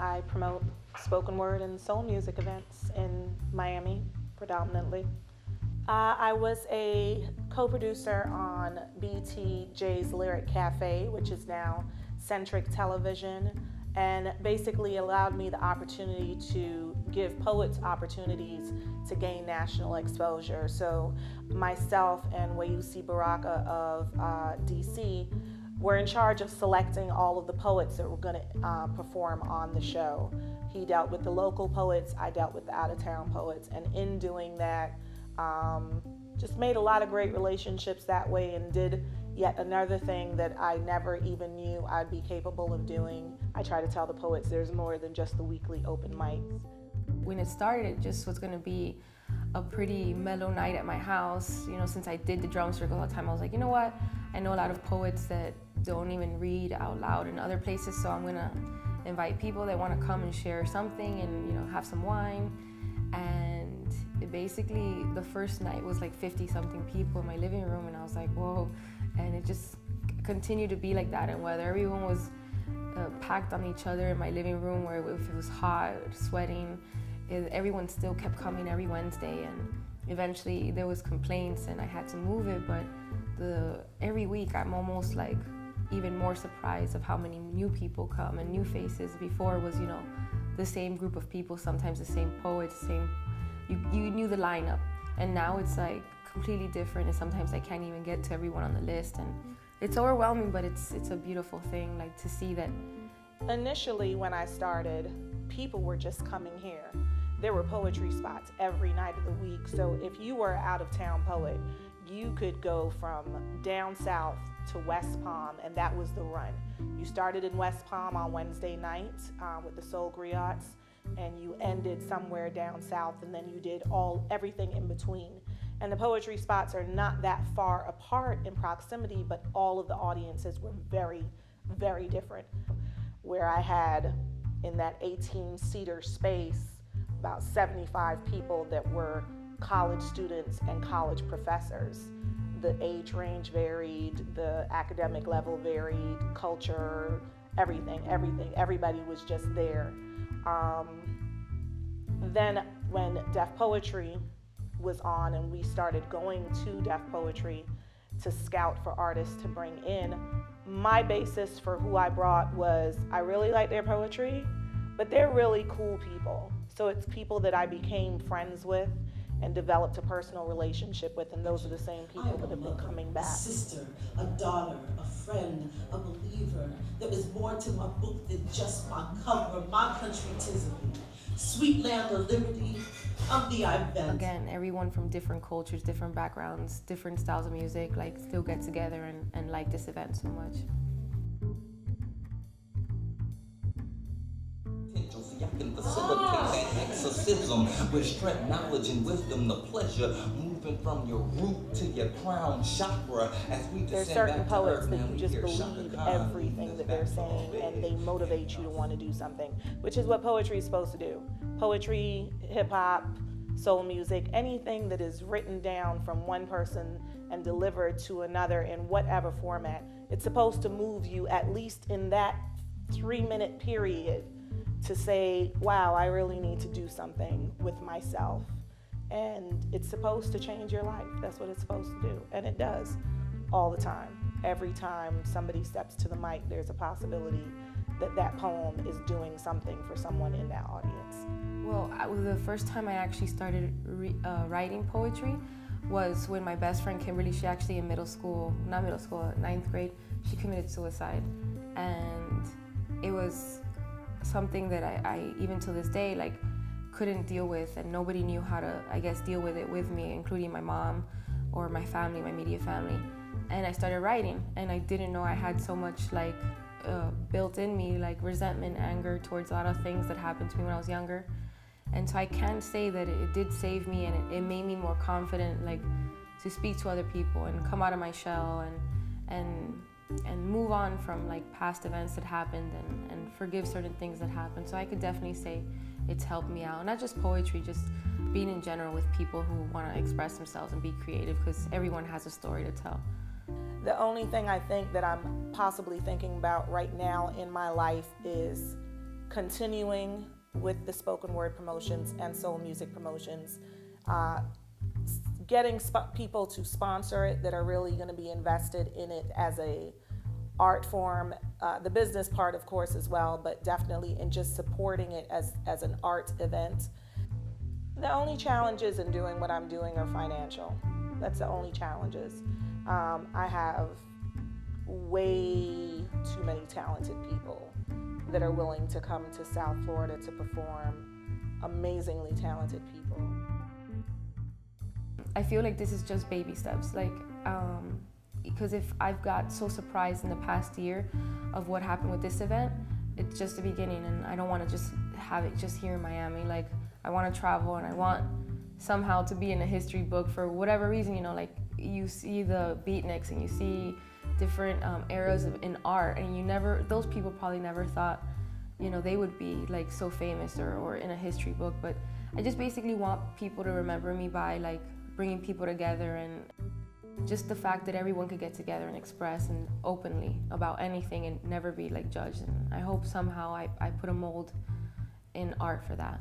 I promote spoken word and soul music events in Miami, predominantly. I was a co-producer on BTJ's Lyric Cafe, which is now Centric Television, and basically allowed me the opportunity to give poets opportunities to gain national exposure. So myself and Wayusi Baraka of DC were in charge of selecting all of the poets that were going to perform on the show. He dealt with the local poets, I dealt with the out-of-town poets, and in doing that, just made a lot of great relationships that way, and did yet another thing that I never even knew I'd be capable of doing. I try to tell the poets there's more than just the weekly open mics. When it started, it just was going to be a pretty mellow night at my house. You know, since I did the drum circle all the time, I was like, you know what? I know a lot of poets that don't even read out loud in other places, so I'm going to invite people that want to come and share something and, you know, have some wine. And basically, the first night was like 50-something people in my living room, and I was like, whoa. And it just continued to be like that. And whether everyone was packed on each other in my living room, or if it was hot, sweating, everyone still kept coming every Wednesday. And eventually there was complaints and I had to move it, but every week I'm almost like even more surprised of how many new people come and new faces. Before it was, you know, the same group of people, sometimes the same poets, you knew the lineup. And now it's like completely different, and sometimes I can't even get to everyone on the list, and it's overwhelming, but it's a beautiful thing, like, to see that. Initially, when I started, people were just coming here. There were poetry spots every night of the week, so if you were an out-of-town poet, you could go from down south to West Palm, and that was the run. You started in West Palm on Wednesday night with the Soul Griots, and you ended somewhere down south, and then you did everything in between. And the poetry spots are not that far apart in proximity, but all of the audiences were very, very different. Where I had, in that 18-seater space, about 75 people that were college students and college professors. The age range varied, the academic level varied, culture, everything. Everybody was just there. Then when Def Poetry was on and we started going to Def Poetry to scout for artists to bring in, my basis for who I brought was I really like their poetry, but they're really cool people. So it's people that I became friends with and developed a personal relationship with, and those are the same people that have been coming back. A sister, a daughter, a friend, a believer. There is more to my book than just my cover. My country 'tis of me. Sweet land of liberty, I'm the event. Again, everyone from different cultures, different backgrounds, different styles of music, like, still get together and like this event so much. I can facilitate that exorcism with strength, knowledge, and wisdom, the pleasure moving from your root to your crown chakra. As we There's certain poets that you just believe everything that they're saying, and they motivate you to want to do something, which is what poetry is supposed to do. Poetry, hip hop, soul music, anything that is written down from one person and delivered to another in whatever format, it's supposed to move you at least in that 3-minute period to say, wow, I really need to do something with myself. And it's supposed to change your life. That's what it's supposed to do. And it does all the time. Every time somebody steps to the mic, there's a possibility that that poem is doing something for someone in that audience. Well, the first time I actually started writing poetry was when my best friend Kimberly, she actually in ninth grade, she committed suicide. And it was something that I even to this day, like, couldn't deal with, and nobody knew how to, I guess, deal with it with me, including my mom or my family, my immediate family. And I started writing, and I didn't know I had so much, like, built in me, like resentment, anger towards a lot of things that happened to me when I was younger. And so I can say that it did save me, and it made me more confident, like, to speak to other people and come out of my shell and move on from, like, past events that happened and forgive certain things that happened. So I could definitely say it's helped me out. Not just poetry, just being in general with people who want to express themselves and be creative, because everyone has a story to tell. The only thing I think that I'm possibly thinking about right now in my life is continuing with the spoken word promotions and soul music promotions, getting people to sponsor it that are really going to be invested in it as a art form, the business part of course as well, but definitely in just supporting it as an art event. The only challenges in doing what I'm doing are financial. That's the only challenges. I have way too many talented people that are willing to come to South Florida to perform, amazingly talented people. I feel like this is just baby steps, like, because if I've got so surprised in the past year of what happened with this event, it's just the beginning, and I don't want to just have it just here in Miami. Like, I want to travel, and I want somehow to be in a history book for whatever reason, you know, like you see the beatniks and you see different eras in art, and those people probably never thought, you know, they would be like so famous or in a history book. But I just basically want people to remember me by like bringing people together, and just the fact that everyone could get together and express and openly about anything and never be like judged. And I hope somehow I put a mold in art for that.